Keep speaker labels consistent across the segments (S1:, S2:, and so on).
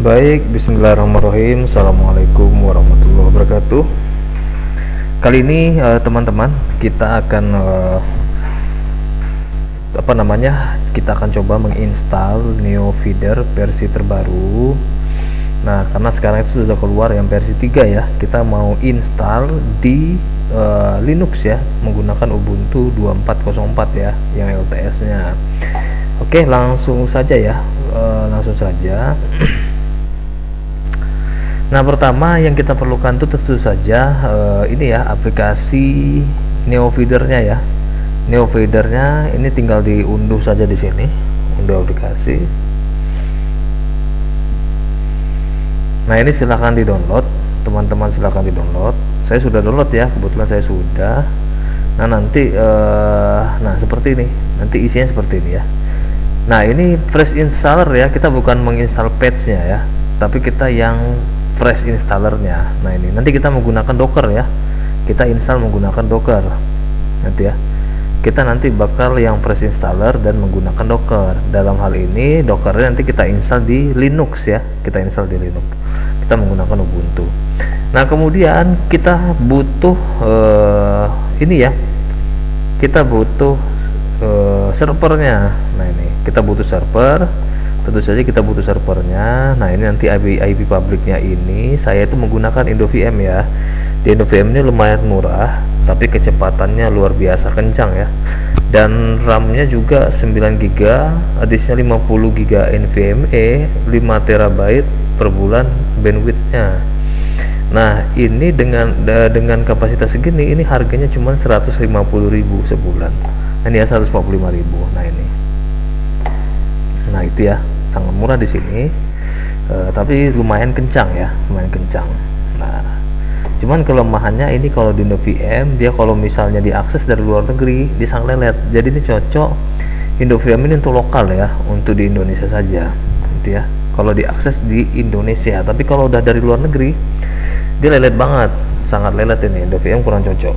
S1: Baik, bismillahirrahmanirrahim. Assalamualaikum warahmatullahi wabarakatuh. Kali ini teman-teman, kita akan kita akan coba menginstal NeoFeeder versi terbaru. Nah, karena sekarang itu sudah keluar yang versi 3 ya. Kita mau install di Linux ya, menggunakan Ubuntu 2404 ya, yang LTS-nya. Oke, langsung saja ya. Langsung saja. Nah, pertama yang kita perlukan itu tentu saja ini ya, aplikasi NeoFeeder-nya ya. NeoFeeder-nya ini tinggal diunduh saja di sini, unduh aplikasi. Nah, ini silahkan di-download, teman-teman silahkan di-download. Saya sudah download ya, kebetulan saya sudah. Nah, nanti nah seperti ini, nanti isinya seperti ini ya. Nah, ini fresh installer ya, kita bukan menginstal patch-nya ya, tapi kita yang fresh installernya. Nah, ini nanti kita menggunakan Docker ya, kita install menggunakan Docker nanti ya. Kita nanti bakal yang fresh installer dan menggunakan Docker. Dalam hal ini Dockernya nanti kita install di Linux ya, kita install di Linux, kita menggunakan Ubuntu. Nah, kemudian kita butuh ini ya, kita butuh servernya. Nah, ini kita butuh server, tentu saja kita butuh servernya. Nah, ini nanti IP publiknya ini saya itu menggunakan IndoVM ya. Di IndoVM ini lumayan murah, tapi kecepatannya luar biasa kencang ya, dan RAM-nya juga 9 GB, disknya 50 GB NVMe, 5 TB per bulan bandwidthnya. Nah, ini dengan kapasitas segini, ini harganya cuma 150.000 sebulan. Ini ya 145.000. Nah, ini. Nah, itu ya, sangat murah di sini. Tapi lumayan kencang ya, lumayan kencang. Nah, cuman kelemahannya ini kalau di IndoVM, dia kalau misalnya diakses dari luar negeri, dia sangat lelet. Jadi ini cocok IndoVM ini untuk lokal ya, untuk di Indonesia saja gitu ya, kalau diakses di Indonesia. Tapi kalau udah dari luar negeri, dia lelet banget, sangat lelet. Ini IndoVM kurang cocok.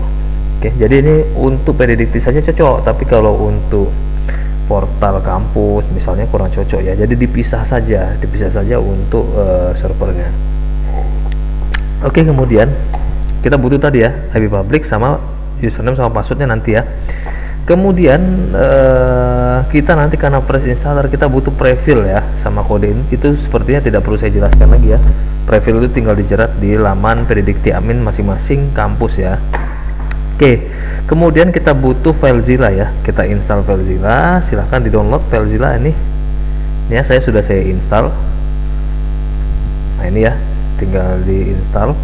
S1: Oke, jadi ini untuk PDDikti saja cocok, tapi kalau untuk portal kampus misalnya kurang cocok ya. Jadi dipisah saja untuk servernya. Oke, kemudian kita butuh tadi ya, IP public sama username sama passwordnya nanti ya. Kemudian kita nanti karena fresh installer kita butuh prefill ya, sama kode itu sepertinya tidak perlu saya jelaskan lagi ya. Prefill itu tinggal dijerat di laman PDDikti admin masing-masing kampus ya. Oke, kemudian kita butuh FileZilla ya, kita install FileZilla. Silahkan di download FileZilla ini ya, saya install. Nah, ini ya, tinggal di install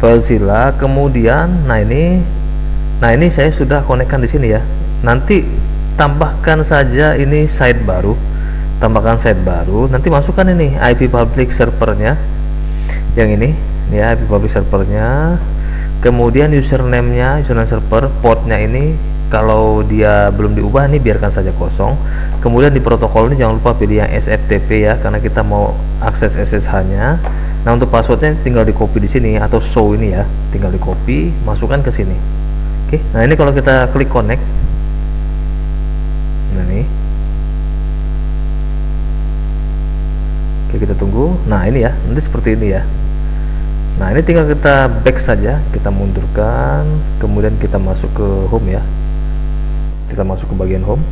S1: FileZilla. Kemudian nah ini saya sudah konekkan di sini ya. Nanti tambahkan saja ini site baru, nanti masukkan ini IP public servernya yang ini ya, IP public servernya. Kemudian username server, portnya ini kalau dia belum diubah nih biarkan saja kosong. Kemudian di protokol ini jangan lupa pilih yang SFTP ya, karena kita mau akses SSH-nya. Nah, untuk passwordnya tinggal di copy di sini atau show ini ya, tinggal di copy, masukkan ke sini. Oke, nah ini kalau kita klik connect, nah ini, oke kita tunggu. Nah, ini ya, nanti seperti ini ya. Nah, ini tinggal kita back saja, kita mundurkan, kemudian kita masuk ke home ya, kita masuk ke bagian home.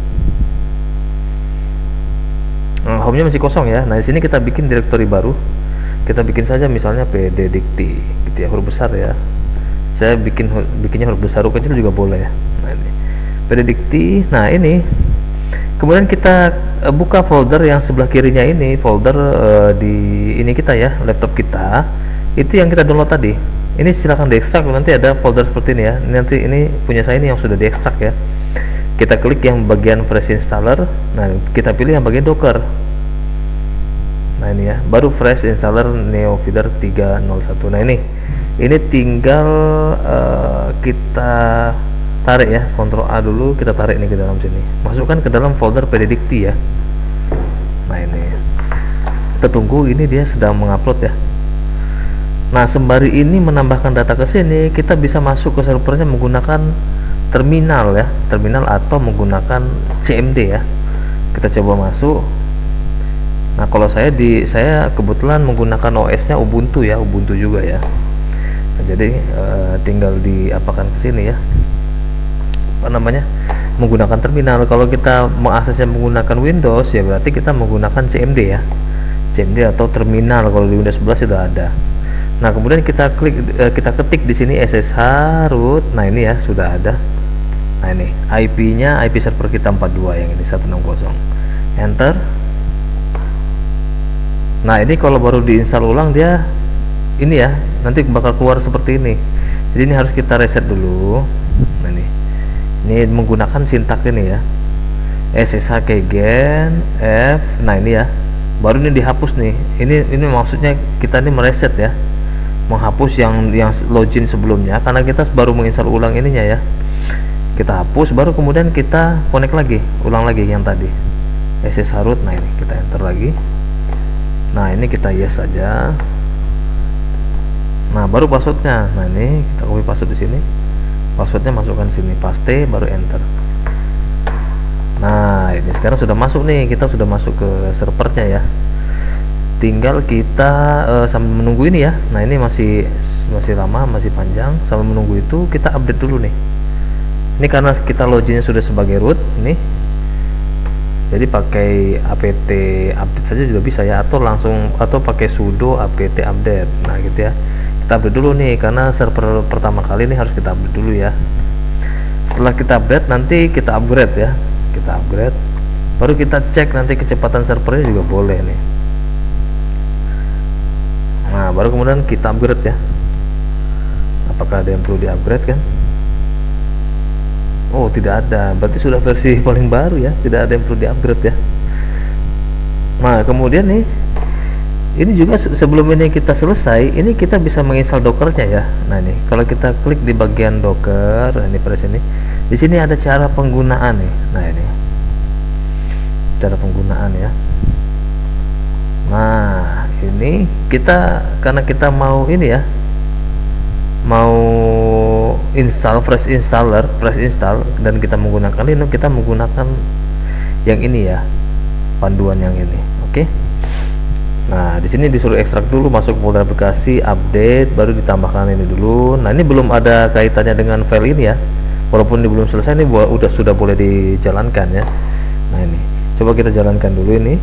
S1: Nah, home-nya masih kosong ya. Nah, di sini kita bikin directory baru, kita bikin saja misalnya PDDikti gitu ya, huruf besar ya. Saya bikinnya huruf besar, huruf kecil juga boleh ya. Nah, ini PDDikti. Nah, ini kemudian kita buka folder yang sebelah kirinya ini, folder di ini kita ya, laptop kita. Itu yang kita download tadi. Ini silahkan diekstrak, nanti ada folder seperti ini ya. Nanti ini punya saya ini yang sudah diekstrak ya. Kita klik yang bagian fresh installer. Nah, kita pilih yang bagian Docker. Nah, ini ya, baru fresh installer NeoFeeder 301. Nah, ini tinggal kita tarik ya, Ctrl A dulu, kita tarik ini ke dalam sini. Masukkan ke dalam folder PDDikti ya. Nah, ini. Kita tunggu, ini dia sedang mengupload ya. Nah, sembari ini menambahkan data ke sini, kita bisa masuk ke servernya menggunakan terminal ya, terminal atau menggunakan CMD ya. Kita coba masuk. Nah, kalau saya kebetulan menggunakan OS-nya Ubuntu ya, Ubuntu juga ya. Nah, jadi tinggal diapakan ke sini ya, apa namanya, menggunakan terminal. Kalau kita mengaksesnya menggunakan Windows ya berarti kita menggunakan CMD ya, CMD atau terminal. Kalau di Windows 11 sudah ada. Nah, kemudian kita kita ketik di sini SSH root. Nah, ini ya sudah ada. Nah, ini IP-nya, IP server kita 42 yang ini 160. Enter. Nah, ini kalau baru diinstal ulang dia ini ya, nanti bakal keluar seperti ini. Jadi ini harus kita reset dulu. Nah, ini menggunakan sintak ini ya, SSH keygen F. Nah, ini ya, baru ini dihapus nih. Ini maksudnya kita ini mereset ya, menghapus yang login sebelumnya, karena kita baru menginstal ulang ininya ya. Kita hapus, baru kemudian kita connect lagi, ulang lagi yang tadi SSH root. Nah, ini kita enter lagi. Nah, ini kita yes saja. Nah, baru passwordnya. Nah, ini kita copy password di sini. Passwordnya masukkan sini, paste, baru enter. Nah, ini sekarang sudah masuk nih, kita sudah masuk ke servernya ya. Tinggal kita sambil menunggu ini ya. Nah, ini masih lama, masih panjang. Sambil menunggu itu kita update dulu nih. Ini karena kita loginnya sudah sebagai root nih, jadi pakai apt update saja juga bisa ya, atau pakai sudo apt update. Nah, gitu ya. Kita update dulu nih karena server pertama kali ini harus kita update dulu ya. Setelah kita update, nanti kita upgrade ya, kita upgrade, baru kita cek nanti kecepatan servernya juga boleh nih. Nah, baru kemudian kita upgrade ya, apakah ada yang perlu di upgrade kan. Oh, tidak ada, berarti sudah versi paling baru ya, tidak ada yang perlu di-upgrade ya. Nah, kemudian nih, ini juga sebelum ini kita selesai, ini kita bisa menginstal dockernya ya. Nah, ini kalau kita klik di bagian docker, ini pada sini, di sini ada cara penggunaan nih. Nah, ini cara penggunaan ya. Nah, ini kita karena kita mau ini ya, mau fresh install, dan kita menggunakan Linux, kita menggunakan yang ini ya, panduan yang ini. Oke. Nah, di sini disuruh ekstrak dulu, masuk ke folder aplikasi, update, baru ditambahkan ini dulu. Nah, ini belum ada kaitannya dengan file ini ya, walaupun ini belum selesai, ini sudah boleh dijalankan ya. Nah, ini coba kita jalankan dulu ini.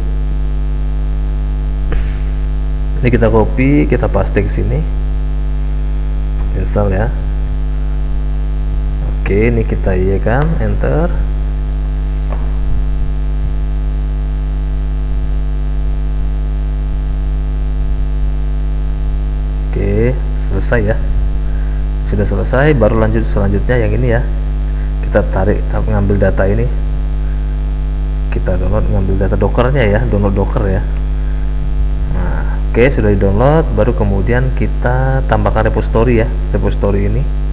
S1: Ini kita copy, kita paste ke sini, install ya. Oke, ini kita iya kan, enter. Oke, selesai ya, sudah selesai. Baru lanjut selanjutnya yang ini ya, kita tarik, ngambil data ini, kita download, ngambil data dockernya ya, download docker ya. Nah, oke, sudah di download, baru kemudian kita tambahkan repository ya, repository ini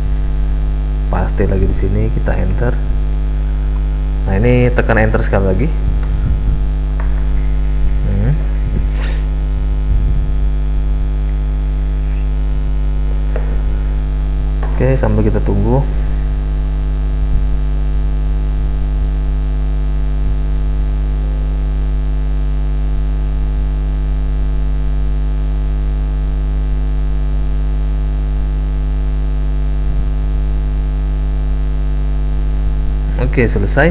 S1: paste lagi di sini, kita enter. Nah, ini tekan enter sekali lagi. Oke, sambil kita tunggu. Oke, selesai.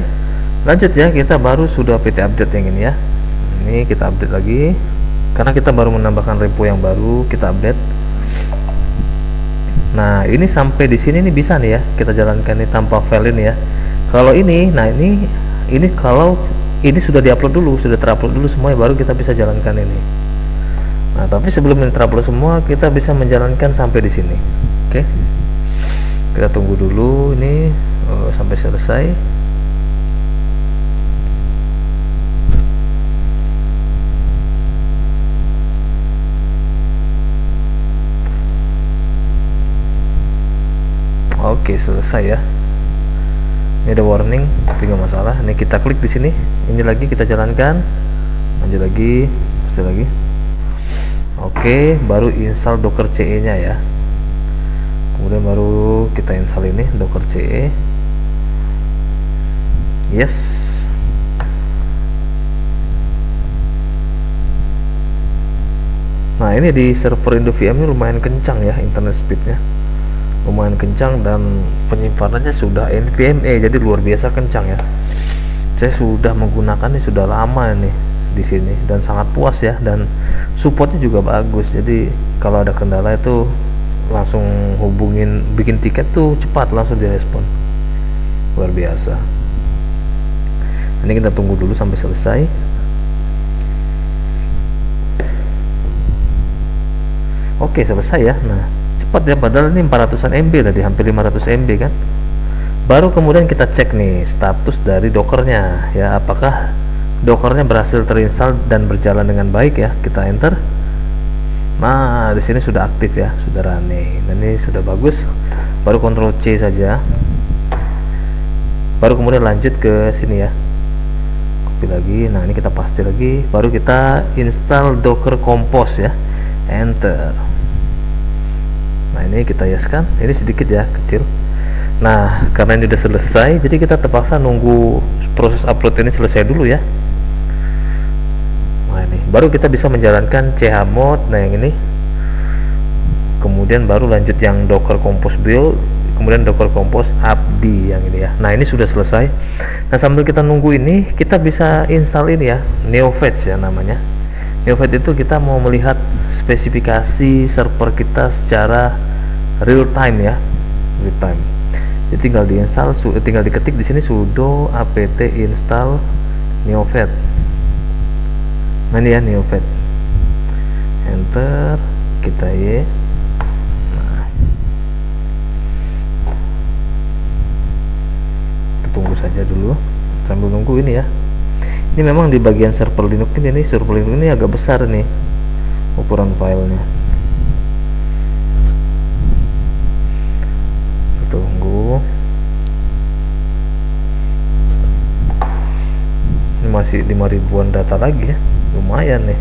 S1: Lanjut ya, kita baru sudah pt update yang ini ya. Ini kita update lagi karena kita baru menambahkan repo yang baru, kita update. Nah, ini sampai di sini nih bisa nih ya, kita jalankan ini tanpa file ini ya. Kalau ini, nah ini kalau ini sudah diupload dulu, sudah terupload dulu semuanya, baru kita bisa jalankan ini. Nah, tapi sebelum ini terupload semua, kita bisa menjalankan sampai di sini. Oke, kita tunggu dulu ini sampai selesai. Oke, selesai ya. Ini ada warning, tapi nggak masalah. Ini kita klik di sini. Ini lagi kita jalankan. Lanjut lagi, selesai lagi. Oke, baru install docker CE-nya ya. Kemudian baru kita install ini docker CE. Yes. Nah ini di server IndoVM ini lumayan kencang ya internet speednya, lumayan kencang, dan penyimpanannya sudah NVMe, jadi luar biasa kencang ya. Saya sudah menggunakannya sudah lama nih di sini dan sangat puas ya, dan supportnya juga bagus. Jadi kalau ada kendala itu langsung hubungin, bikin tiket tuh cepat langsung direspon, luar biasa. Ini kita tunggu dulu sampai selesai. Oke, selesai ya. Nah cepat ya, padahal ini 400an MB tadi, hampir 500 MB kan. Baru kemudian kita cek nih status dari dockernya ya, apakah dockernya berhasil terinstall dan berjalan dengan baik ya. Kita enter. Nah di sini sudah aktif ya, sudah running, dan ini sudah bagus. Baru Ctrl C saja, baru kemudian lanjut ke sini ya, copy lagi. Nah ini kita paste lagi, baru kita install Docker Compose ya, enter. Nah ini kita yeskan, ini sedikit ya, kecil. Nah karena ini udah selesai, jadi kita terpaksa nunggu proses upload ini selesai dulu ya. Nah ini baru kita bisa menjalankan chmod. Nah yang ini kemudian baru lanjut yang Docker Compose build, kemudian Docker Compose abdi yang ini ya. Nah ini sudah selesai. Nah sambil kita nunggu ini, kita bisa install ini ya, NeoFetch ya namanya. NeoFetch itu kita mau melihat spesifikasi server kita secara real time ya, real time. Jadi tinggal diinstal, tinggal diketik di sini sudo apt install NeoFetch. Nah ini ya NeoFetch, enter, kita y. Nah kita tunggu saja dulu sambil nunggu ini ya. Ini memang di bagian server Linux ini, server Linux ini agak besar nih ukuran filenya. Tunggu, ini masih 5.000-an data lagi ya, lumayan nih.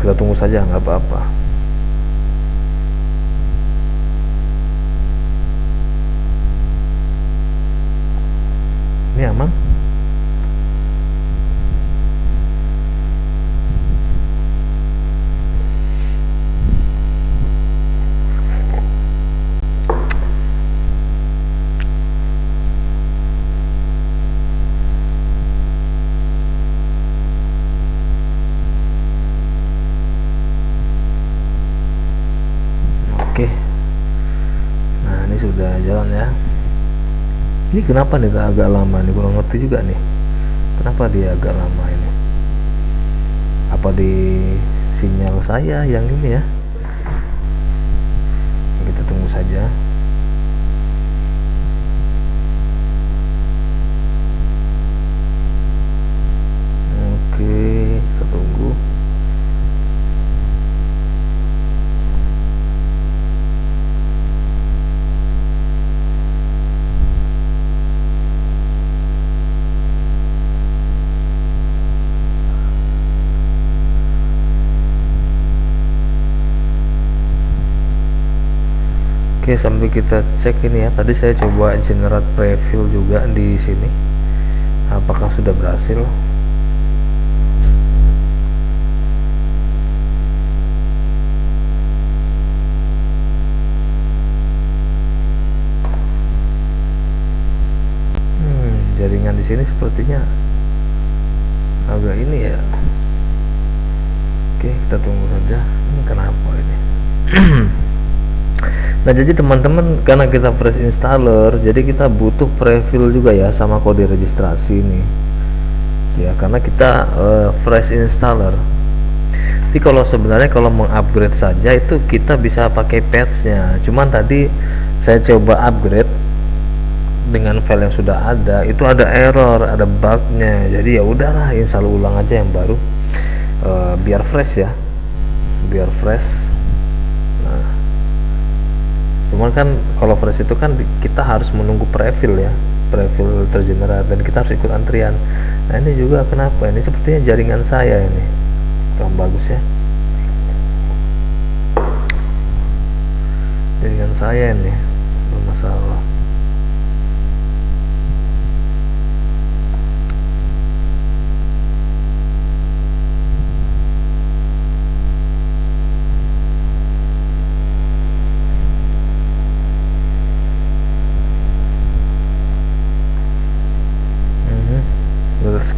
S1: Kita tunggu saja, nggak apa-apa. Ini aman. Oke, nah ini sudah jalan ya. Ini kenapa nih agak lama nih, kurang ngerti juga nih kenapa dia agak lama ini. Apa di sinyal saya yang ini ya, kita tunggu saja. Oke, kita tunggu. Oke, sambil kita cek ini ya, tadi saya coba generate preview juga di sini, apakah sudah berhasil. Jaringan di sini sepertinya agak ini ya. Oke, kita tunggu saja. Ini kenapa ini? Nah jadi teman-teman, karena kita fresh installer, jadi kita butuh preview juga ya sama kode registrasi nih ya, karena kita fresh installer. Tapi kalau sebenarnya kalau mengupgrade saja itu kita bisa pakai patchnya, cuman tadi saya coba upgrade dengan file yang sudah ada, itu ada error, ada bugnya. Jadi ya udahlah, install ulang aja yang baru, biar fresh ya, biar fresh. Nah cuman kan kalau fresh itu kan kita harus menunggu preview ya, preview tergenerate, dan kita harus ikut antrian. Nah ini juga kenapa ini, sepertinya jaringan saya ini kurang bagus ya, jaringan saya ini bermasalah.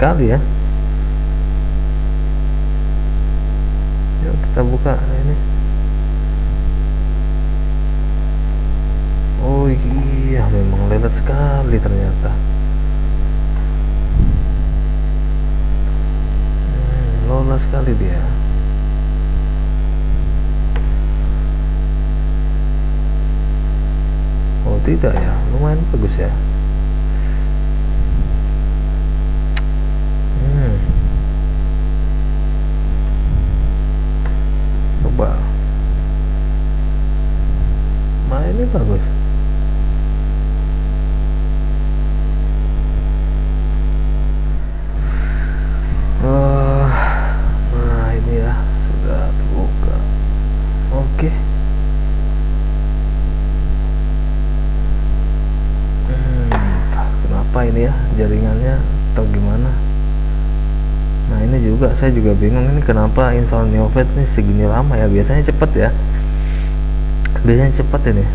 S1: sekali ya. Yuk kita buka ini. Oh iya, memang lelet sekali ternyata. Lolos sekali dia. Oh tidak ya, lumayan bagus ya. Coba. Nah ini bagus. Nah ini ya sudah terbuka. Oke. Kenapa ini ya jaringannya atau gimana? Nah ini juga saya juga bingung, ini kenapa install Neofed ini segini lama ya. Biasanya cepet ya, biasanya cepet ini.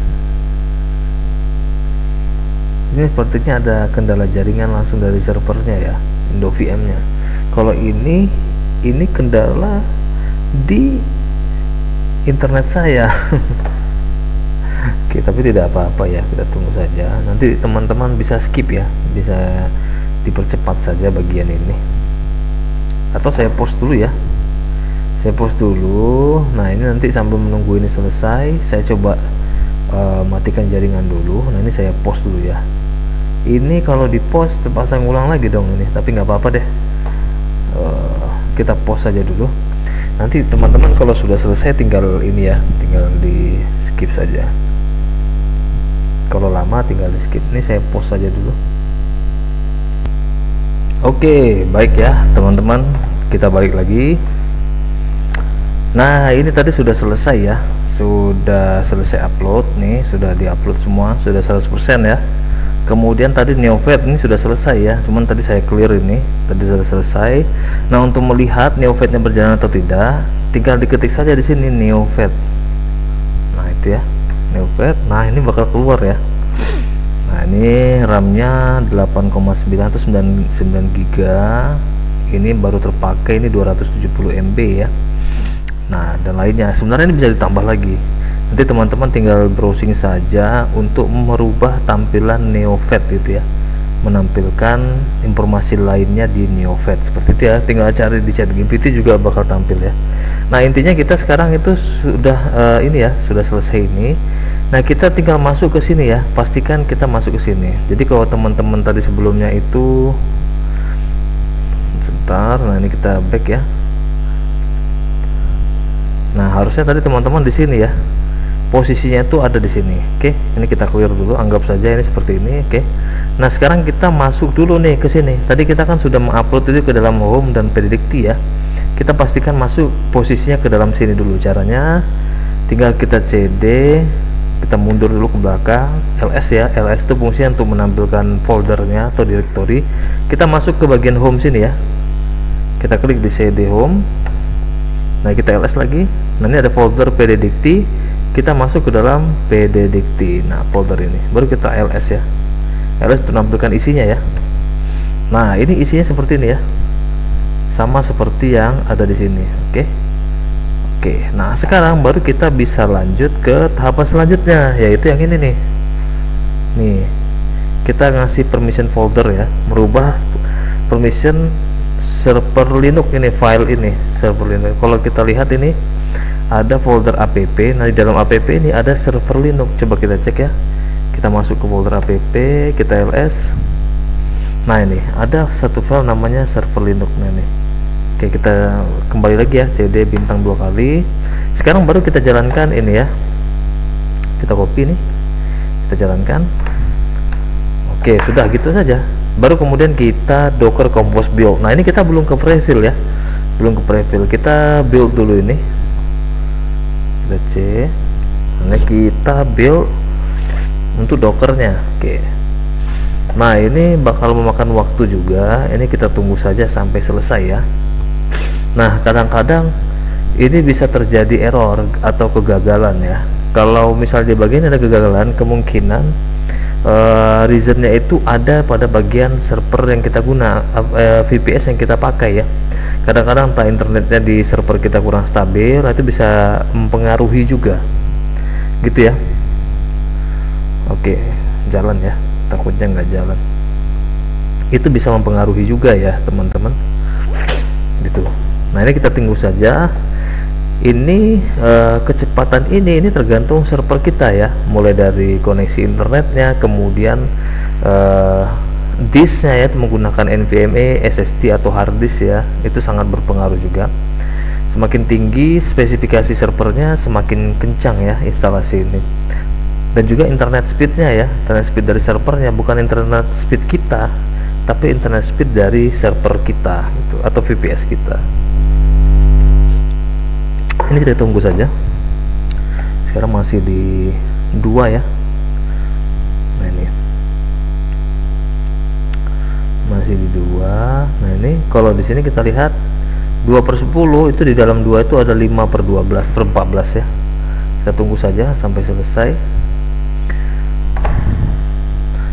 S1: Ini sepertinya ada kendala jaringan langsung dari servernya ya, IndoVM nya. Kalau ini kendala di internet saya. Oke, tapi tidak apa-apa ya, kita tunggu saja. Nanti teman-teman bisa skip ya, bisa dipercepat saja bagian ini. Atau saya post dulu ya, saya post dulu. Nah ini nanti sambil menunggu ini selesai, saya coba matikan jaringan dulu. Nah ini saya post dulu ya. Ini kalau di post terpasang ulang lagi dong ini, tapi nggak apa-apa deh. Kita post saja dulu. Nanti teman-teman kalau sudah selesai tinggal ini ya, tinggal di skip saja. Kalau lama tinggal di skip. Ini saya post saja dulu. Oke, baik ya teman-teman, kita balik lagi. Nah ini tadi sudah selesai ya, sudah selesai upload nih, sudah diupload semua, sudah 100% ya. Kemudian tadi Neofed ini sudah selesai ya, cuman tadi saya clear ini, tadi sudah selesai. Nah untuk melihat Neofednya berjalan atau tidak, tinggal diketik saja di sini Neofed. Nah itu ya, Neofed. Nah ini bakal keluar ya. Nah ini RAM-nya 8,9 atau 99 GB. Ini baru terpakai, ini 270 MB ya. Nah dan lainnya sebenarnya ini bisa ditambah lagi. Nanti teman-teman tinggal browsing saja untuk merubah tampilan Neofed itu ya, menampilkan informasi lainnya di Neofed seperti itu ya. Tinggal cari di ChatGPT juga bakal tampil ya. Nah intinya kita sekarang itu sudah ini ya, sudah selesai ini. Nah kita tinggal masuk ke sini ya, pastikan kita masuk ke sini. Jadi kalau teman-teman tadi sebelumnya itu sebentar, nah ini kita back ya. Nah harusnya tadi teman-teman di sini ya, posisinya itu ada di sini. Oke, ini kita clear dulu, anggap saja ini seperti ini. Oke, nah sekarang kita masuk dulu nih ke sini. Tadi kita kan sudah mengupload itu ke dalam home dan predicti ya. Kita pastikan masuk posisinya ke dalam sini dulu. Caranya tinggal kita CD, kita mundur dulu ke belakang, ls ya. Ls itu fungsinya untuk menampilkan foldernya atau directory. Kita masuk ke bagian home sini ya, kita klik di CD home. Nah kita ls lagi. Nah ini ada folder pddicti, kita masuk ke dalam pddicti. Nah folder ini baru kita ls ya. Ls itu menampilkan isinya ya. Nah ini isinya seperti ini ya, sama seperti yang ada di sini. Oke, nah sekarang baru kita bisa lanjut ke tahapan selanjutnya, yaitu yang ini nih. Nih, kita ngasih permission folder ya, merubah permission server Linux ini, file ini server Linux. Kalau kita lihat ini ada folder app. Nah di dalam app ini ada server Linux. Coba kita cek ya. Kita masuk ke folder app, kita ls. Nah ini ada satu file namanya server Linux. Nah ini. Oke, kita kembali lagi ya, cd bintang 2 kali. Sekarang baru kita jalankan ini ya, kita copy nih, kita jalankan. Oke, sudah gitu saja. Baru kemudian kita docker compose build. Nah ini kita belum ke prefill ya, belum ke prefill. Kita build dulu ini, kita c. Nah kita build untuk dockernya. Oke, nah ini bakal memakan waktu juga. Ini kita tunggu saja sampai selesai ya. Nah kadang-kadang ini bisa terjadi error atau kegagalan ya. Kalau misalnya di bagian ada kegagalan, kemungkinan reasonnya itu ada pada bagian server yang kita guna, VPS yang kita pakai ya. Kadang-kadang entah internetnya di server kita kurang stabil, itu bisa mempengaruhi juga gitu ya. Oke, jalan ya, takutnya nggak jalan, itu bisa mempengaruhi juga ya teman-teman gitu. Nah ini kita tunggu saja. Ini kecepatan ini tergantung server kita ya, mulai dari koneksi internetnya, kemudian disknya ya, menggunakan NVMe, SSD atau hard disk ya, itu sangat berpengaruh juga. Semakin tinggi spesifikasi servernya, semakin kencang ya instalasi ini. Dan juga internet speednya ya, internet speed dari servernya, bukan internet speed kita, tapi internet speed dari server kita gitu, atau VPS kita. Ini kita tunggu saja. Sekarang masih di 2 ya. Nah ini masih di 2. Nah ini kalau di sini kita lihat 2/10, itu di dalam 2 itu ada 5/12/14 ya. Kita tunggu saja sampai selesai.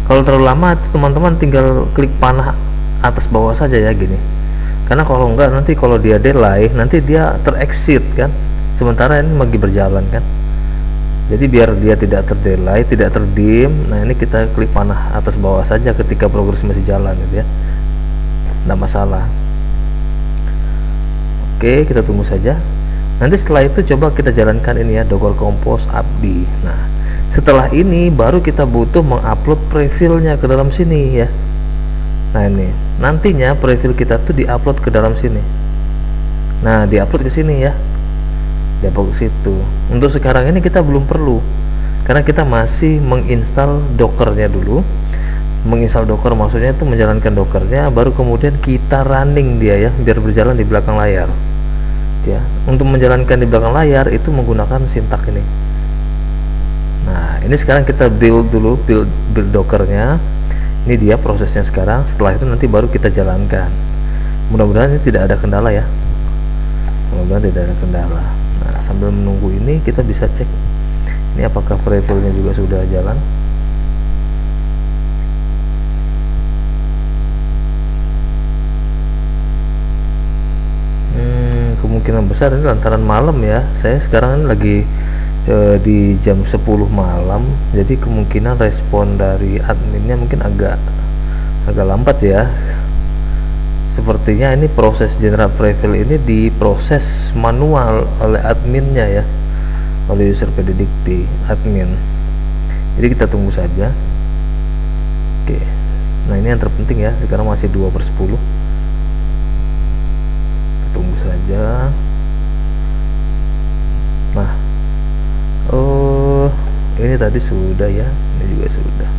S1: Kalau terlalu lama itu teman-teman tinggal klik panah atas bawah saja ya gini, karena kalau enggak nanti kalau dia delay nanti dia terexit kan, sementara ini lagi berjalan kan. Jadi biar dia tidak terdelay, tidak terdim, nah ini kita klik panah atas bawah saja ketika progres masih jalan gitu ya, nggak masalah. Oke, kita tunggu saja. Nanti setelah itu coba kita jalankan ini ya, Docker Compose Abdi. Nah setelah ini baru kita butuh mengupload prefilnya ke dalam sini ya. Nah ini nantinya prefil kita tuh diupload ke dalam sini. Nah diupload ke sini ya, diupload ke situ. Untuk sekarang ini kita belum perlu, karena kita masih menginstal dockernya dulu. Menginstal docker maksudnya itu menjalankan dockernya, baru kemudian kita running dia ya, biar berjalan di belakang layar ya. Untuk menjalankan di belakang layar itu menggunakan sintak ini. Nah ini sekarang kita build dulu, build dockernya. Ini dia prosesnya sekarang. Setelah itu nanti baru kita jalankan. Mudah-mudahan ini tidak ada kendala ya, mudah-mudahan tidak ada kendala. Nah sambil menunggu ini kita bisa cek ini apakah prefilnya juga sudah jalan. Kemungkinan besar ini lantaran malam ya, saya sekarang ini lagi di jam 10 malam, jadi kemungkinan respon dari adminnya mungkin agak lambat ya. Sepertinya ini proses general prefill ini diproses manual oleh adminnya ya, oleh user PDDikti admin. Jadi kita tunggu saja. Oke, nah ini yang terpenting ya, sekarang masih 2/10. Kita tunggu saja. Nah ini tadi sudah ya, ini juga sudah.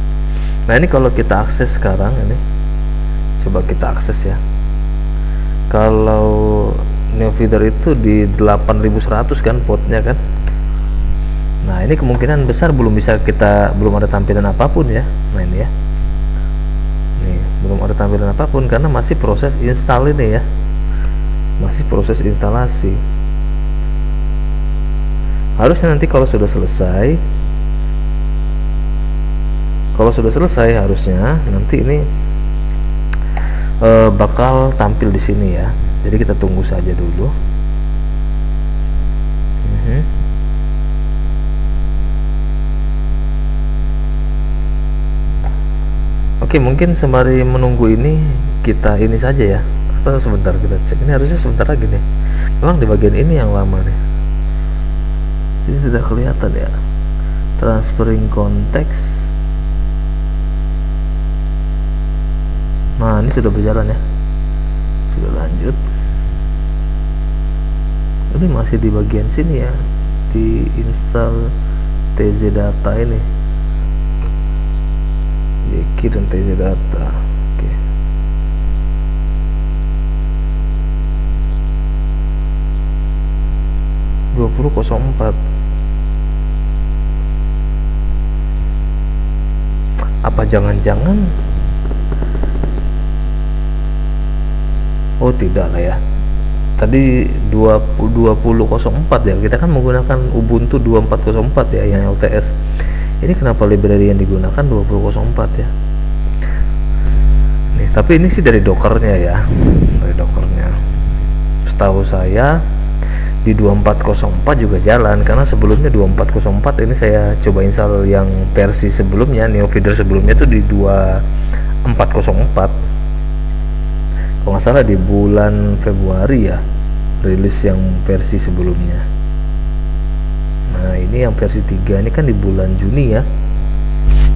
S1: Nah ini kalau kita akses sekarang, ini coba kita akses ya. Kalau Neofeeder itu di 8100 kan portnya kan. Nah ini kemungkinan besar belum ada tampilan apapun ya. Nah ini ya, nih belum ada tampilan apapun karena masih proses install ini ya, masih proses instalasi. Harusnya nanti kalau sudah selesai harusnya nanti ini bakal tampil di sini ya. Jadi kita tunggu saja dulu. Oke, mungkin sembari menunggu ini kita ini saja ya, atau sebentar kita cek. Ini harusnya sebentar lagi nih, memang di bagian ini yang lama nih. Ini sudah kelihatan ya, transferring konteks. Nah ini sudah berjalan ya, sudah lanjut. Ini masih di bagian sini ya, di install TZ data ini, Yeki dan TZ data. Oke. .20.04. Apa jangan-jangan tidak lah ya, tadi 20.04 ya, kita kan menggunakan Ubuntu 24.04 ya yang LTS. Ini kenapa library yang digunakan 2004 ya. Nih, tapi ini sih dari Dockernya ya, dari Dockernya. Setahu saya di 2404 juga jalan, karena sebelumnya 2404 ini saya coba install yang versi sebelumnya, NeoFeeder sebelumnya tuh di 2404 kalau nggak salah, di bulan Februari ya rilis yang versi sebelumnya. Nah ini yang versi 3 ini kan di bulan Juni ya,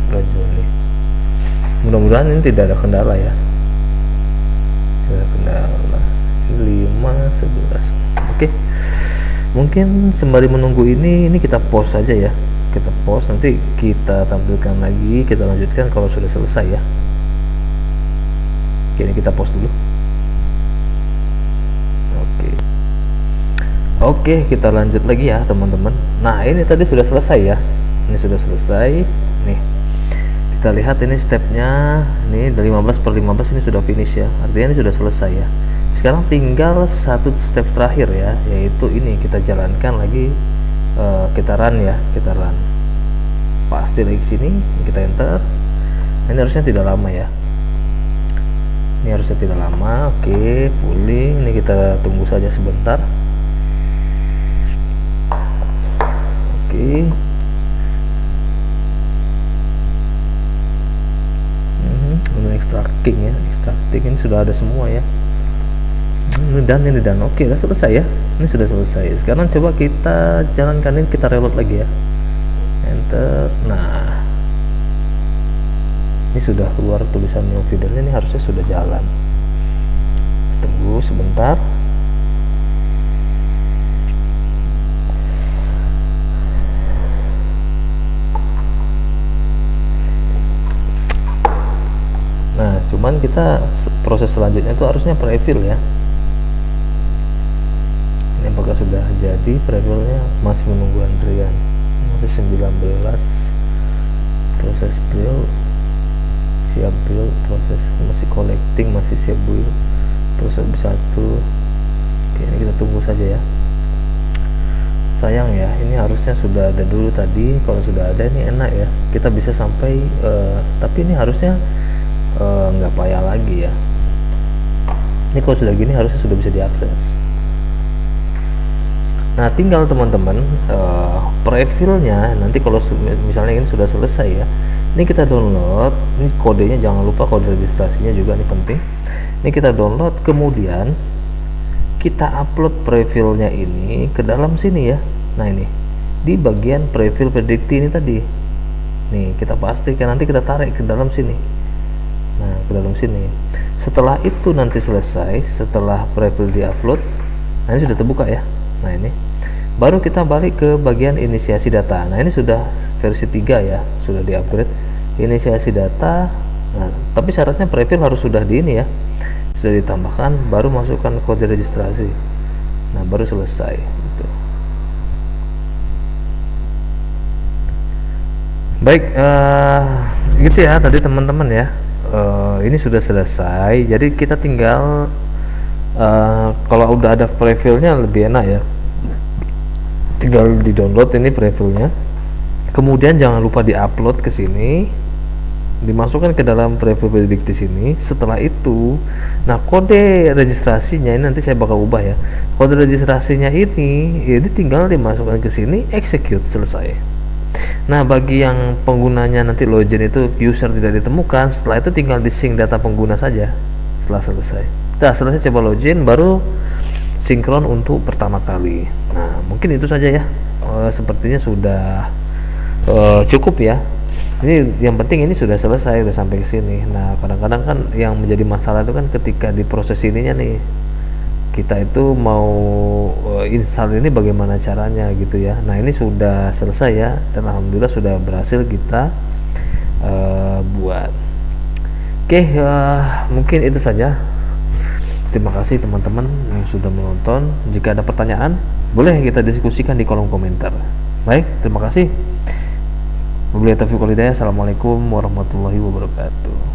S1: bulan Juni. Mudah-mudahan ini tidak ada kendala ya, tidak ada kendala. 511. Oke, mungkin sembari menunggu ini kita pause saja ya, kita pause, nanti kita tampilkan lagi, kita lanjutkan kalau sudah selesai ya. Oke, ini kita pause dulu. Oke, kita lanjut lagi ya teman-teman. Nah ini tadi sudah selesai ya, ini sudah selesai nih. Kita lihat ini stepnya, nih dari 15/15 ini sudah finish ya, artinya ini sudah selesai ya. Sekarang tinggal satu step terakhir ya, yaitu ini kita jalankan lagi, kita run ya, kita run. Pasti lagi sini, kita enter. Ini harusnya tidak lama ya, ini harusnya tidak lama. Oke, pulling, ini kita tunggu saja sebentar. Oke. Extracting ya, extracting ini sudah ada semua ya. Ini dan oke, udah selesai ya, ini sudah selesai. Sekarang coba kita jalankan ini, kita reload lagi ya, enter. Nah ini sudah keluar tulisan NeoFeedernya, ini harusnya sudah jalan. Tunggu sebentar. Nah cuman kita proses selanjutnya itu harusnya prefill ya. Ini apakah sudah jadi prefillnya? Masih menunggu antrian, masih 19. Proses build, siap build, proses masih collecting, masih siap build, proses satu. Oke, ini kita tunggu saja ya. Sayang ya, ini harusnya sudah ada dulu tadi. Kalau sudah ada ini enak ya, kita bisa sampai tapi ini harusnya nggak payah lagi ya. Ini kalau sudah gini harusnya sudah bisa diakses. Nah tinggal teman-teman prefillnya nanti kalau misalnya ini sudah selesai ya, ini kita download. Ini kodenya jangan lupa, kode registrasinya juga ini penting. Ini kita download, kemudian kita upload prefillnya ini ke dalam sini ya. Nah ini di bagian prefill predicti ini tadi, nih kita pastikan, nanti kita tarik ke dalam sini. Nah ke dalam sini, setelah itu nanti selesai, setelah prefill diupload, nah ini sudah terbuka ya. Nah ini baru kita balik ke bagian inisiasi data. Nah ini sudah versi 3 ya, sudah di upgrade inisiasi data. Nah tapi syaratnya prefill harus sudah di ini ya, sudah ditambahkan, baru masukkan kode registrasi. Nah baru selesai gitu. Baik, gitu ya tadi teman-teman ya. Ini sudah selesai, jadi kita tinggal kalau udah ada prefillnya lebih enak ya, tinggal di download ini prefillnya, kemudian jangan lupa diupload ke sini, dimasukkan ke dalam prefill predicti sini. Setelah itu, nah kode registrasinya ini nanti saya bakal ubah ya, kode registrasinya ini tinggal dimasukkan ke sini, execute, selesai. Nah bagi yang penggunanya nanti login itu user tidak ditemukan, setelah itu tinggal di sync data pengguna saja setelah selesai. Nah setelah saya coba login baru sinkron untuk pertama kali. Nah mungkin itu saja ya, sepertinya sudah cukup ya. Ini yang penting ini sudah selesai, sudah sampai ke sini. Nah kadang-kadang kan yang menjadi masalah itu kan ketika di proses ininya nih, kita itu mau install ini bagaimana caranya gitu ya. Nah ini sudah selesai ya, dan alhamdulillah sudah berhasil kita buat. Oke, mungkin itu saja. Terima kasih teman-teman yang sudah menonton. Jika ada pertanyaan boleh kita diskusikan di kolom komentar. Baik, terima kasih. Wabillahi taufiq wal hidayah. Assalamualaikum warahmatullahi wabarakatuh.